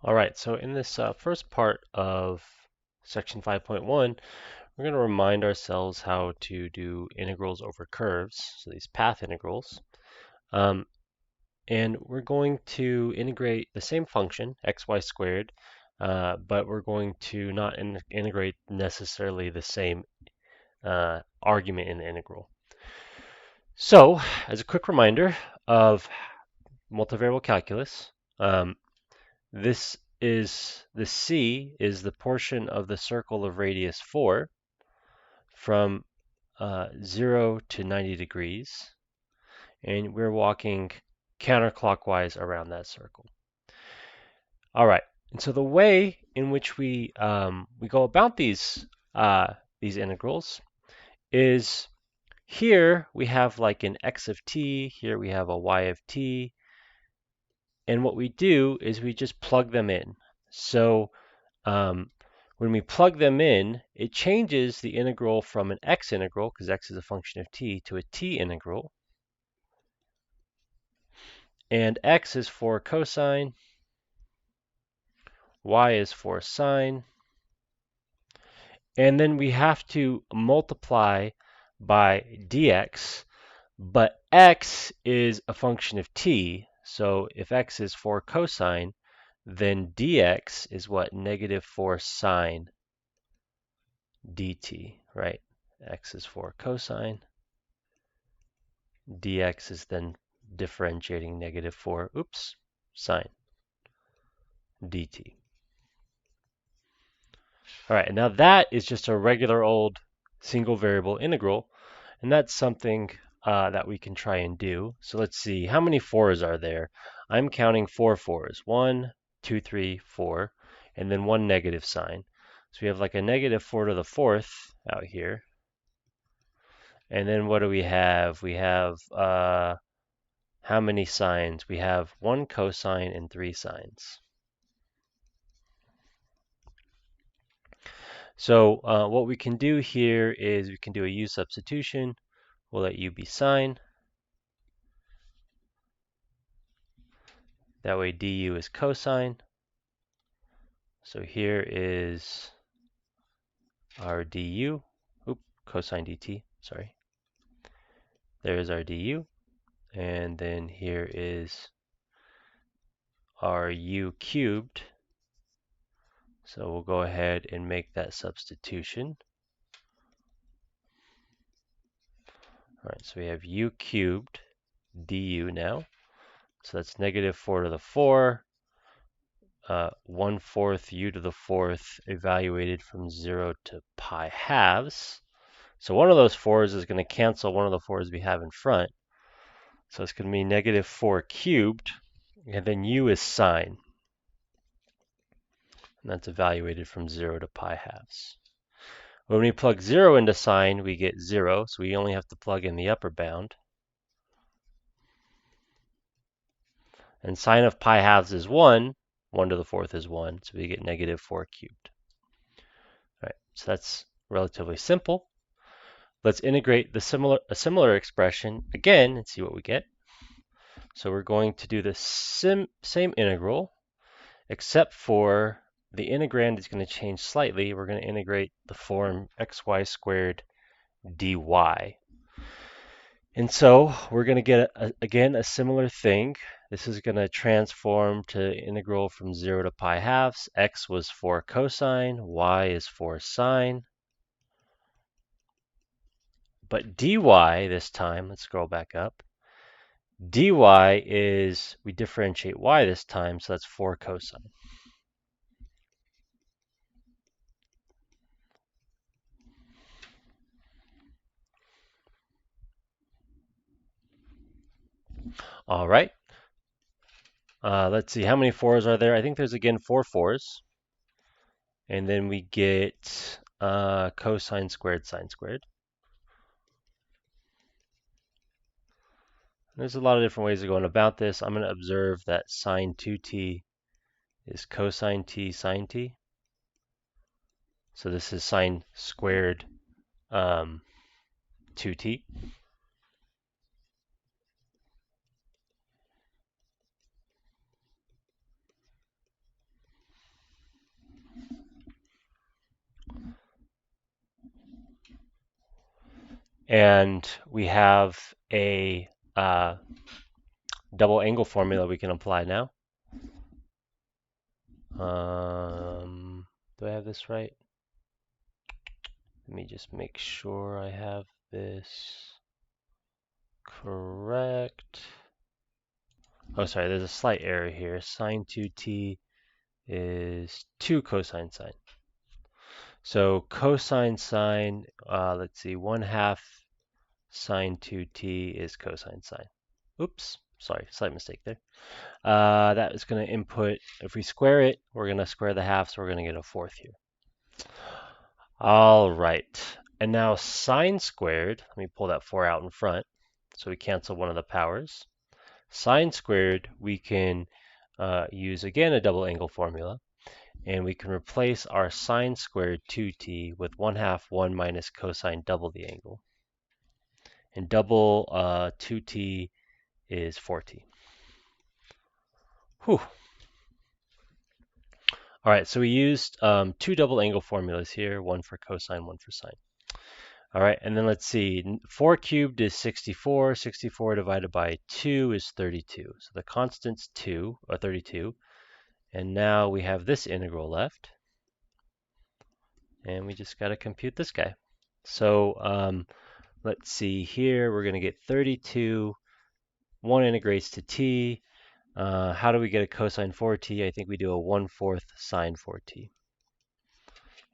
All right, so in this first part of section 5.1, we're going to remind ourselves how to do integrals over curves, so these path integrals. And we're going to integrate the same function, xy squared, but we're going to not integrate necessarily the same argument in the integral. So, as a quick reminder of multivariable calculus, this is the C is the portion of the circle of radius 4 from 0 to 90 degrees, and we're walking counterclockwise around that circle. All right, and so the way in which we go about these integrals is here we have like an x of t, here we have a y of t, and what we do is we just plug them in. So when we plug them in, it changes the integral from an x integral, because x is a function of t, to a t integral. And x is for cosine, y is for sine, and then we have to multiply by dx, but x is a function of t, so if x is for cosine, then dx is what? Negative 4 sine dt, right? X is for cosine, dx is then differentiating negative 4, sine dt. All right, now that is just a regular old single variable integral, and that's something that we can try and do. So let's see, how many 4's are there? I'm counting 4 4's. 1, 2, 3, 4, and then one negative sign. So we have like a negative 4 to the 4th out here. And then what do we have? We have how many sines? We have 1 cosine and 3 sines. So what we can do here is we can do a u substitution. We'll let u be sine. That way du is cosine. So here is our du. Cosine dt, sorry. There is our du. And then here is our u cubed. So we'll go ahead and make that substitution. All right, so we have u cubed du now. So that's negative 4 to the 4, 1/4 u to the 4th evaluated from 0 to pi halves. So one of those 4's is going to cancel one of the 4's we have in front. So it's going to be negative 4 cubed, and then u is sine. And that's evaluated from 0 to pi halves. When we plug 0 into sine, we get 0, so we only have to plug in the upper bound. And sine of pi halves is 1. 1 to the 4th is 1, so we get negative 4 cubed. All right, so that's relatively simple. Let's integrate a similar expression again and see what we get. So we're going to do the same integral, except for the integrand is going to change slightly. We're going to integrate the form xy squared dy. And so we're going to get, again, a similar thing. This is going to transform to integral from 0 to pi halves. X was for cosine, y is for sine. But dy this time, let's scroll back up. Dy is, we differentiate y this time, so that's 4 cosine. All right. Let's see, how many 4's are there? I think there's, again, 4 4's. And then we get cosine squared sine squared. There's a lot of different ways of going about this. I'm going to observe that sine 2t is cosine t sine t. So this is sine squared 2t. And we have a double angle formula we can apply now. Do I have this right? Let me just make sure I have this correct. Oh, sorry, there's a slight error here. Sine 2t is 2 cosine sine. So cosine sine, let's see, 1/2 sine 2t is cosine sine. Oops, sorry, slight mistake there. That is going to input, if we square it, we're going to square the half, so we're going to get a 4th here. All right, and now sine squared, let me pull that 4 out in front, so we cancel one of the powers. Sine squared, we can use again a double angle formula, and we can replace our sine squared 2t with 1/2 1 minus cosine double the angle. And double 2t is 4t. Whew. All right, so we used 2 double angle formulas here, one for cosine, one for sine. All right, and then let's see, 4 cubed is 64, 64 divided by 2 is 32. So the constant's 2, or 32, and now we have this integral left, and we just got to compute this guy. So let's see here, we're going to get 32, 1 integrates to t. How do we get a cosine 4t? I think we do a 1/4 sine 4t.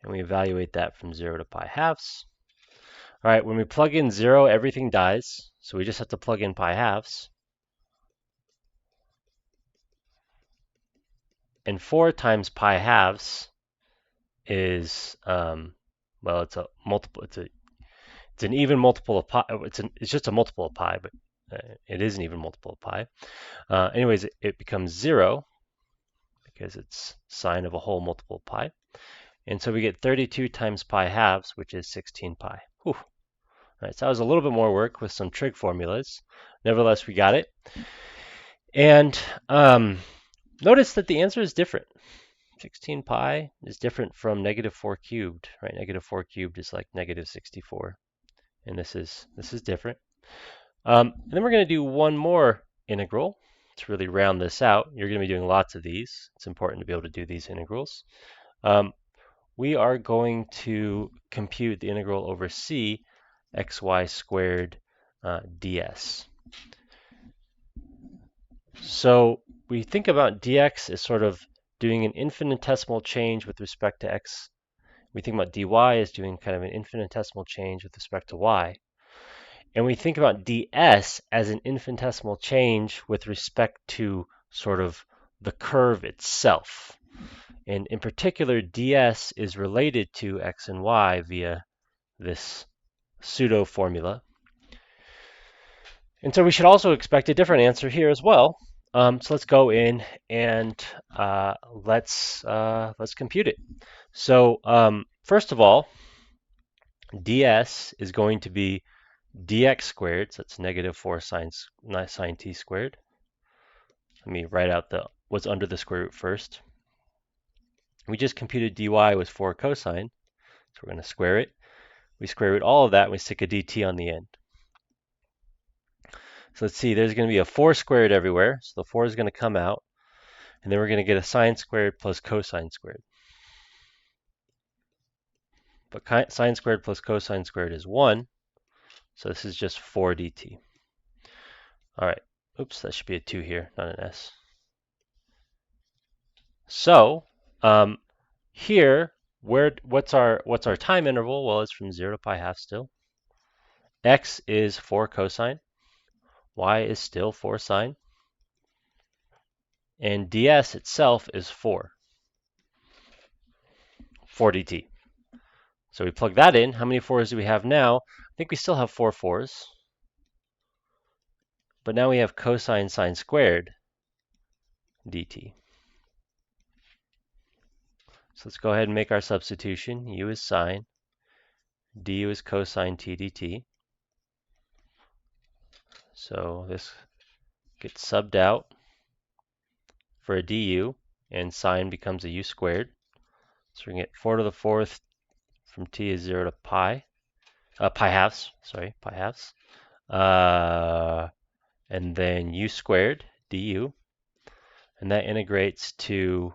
And we evaluate that from 0 to pi halves. All right, when we plug in 0, everything dies. So we just have to plug in pi halves. And 4 times pi halves is, well, it's a multiple. It's an even multiple of pi. It's just a multiple of pi, but it is an even multiple of pi. Anyways, it becomes 0 because it's sine of a whole multiple of pi. And so we get 32 times pi halves, which is 16 pi. Whew. All right, so that was a little bit more work with some trig formulas. Nevertheless, we got it. And notice that the answer is different. 16 pi is different from negative 4 cubed, right? Negative 4 cubed is like negative 64. And this is different. And then we're going to do one more integral to really round this out. You're going to be doing lots of these. It's important to be able to do these integrals. We are going to compute the integral over c xy squared ds. So we think about dx as sort of doing an infinitesimal change with respect to x. We think about dy as doing kind of an infinitesimal change with respect to y. And we think about ds as an infinitesimal change with respect to sort of the curve itself. And in particular, ds is related to x and y via this pseudo formula. And so we should also expect a different answer here as well. So let's go in and let's compute it. So first of all, ds is going to be dx squared, so that's negative 4 sine t squared. Let me write out what's under the square root first. We just computed dy was 4 cosine, so we're going to square it. We square root all of that, and we stick a dt on the end. So let's see, there's going to be a 4 squared everywhere, so the 4 is going to come out, and then we're going to get a sine squared plus cosine squared. But sine squared plus cosine squared is 1, so this is just 4 dt. All right, oops, that should be a 2 here, not an s. So here, what's our time interval? Well, it's from 0 to pi half still. X is 4 cosine. Y is still 4 sine. And ds itself is 4 dt. So we plug that in. How many 4s do we have now? I think we still have 4 4s. But now we have cosine sine squared dt. So let's go ahead and make our substitution. U is sine, du is cosine t dt. So this gets subbed out for a du, and sine becomes a u squared. So we can get 4 to the 4th from t is 0 to pi. pi halves, sorry, pi halves. And then u squared du, and that integrates to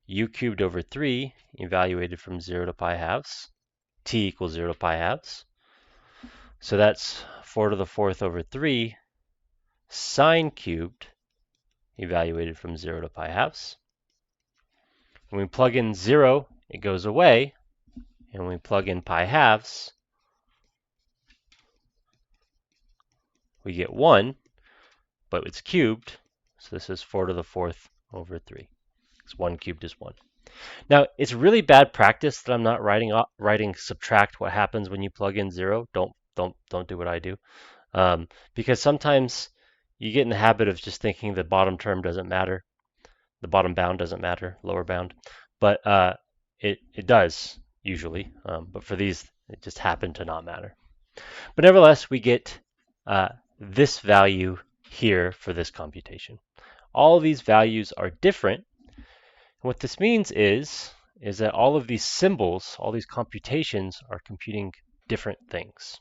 u cubed over 3 evaluated from 0 to pi halves, t equals 0 to pi halves. So that's 4 to the 4th over 3 sine cubed evaluated from 0 to pi halves. When we plug in 0, it goes away, and when we plug in pi halves, we get 1, but it's cubed, so this is 4 to the 4th over 3. So 1 cubed is 1. Now, it's really bad practice that I'm not writing subtract what happens when you plug in 0. Don't do what I do, because sometimes you get in the habit of just thinking the bottom term doesn't matter, the bottom bound doesn't matter, lower bound, but it does usually. But for these, it just happened to not matter. But nevertheless, we get this value here for this computation. All these values are different. What this means is that all of these symbols, all these computations are computing different things.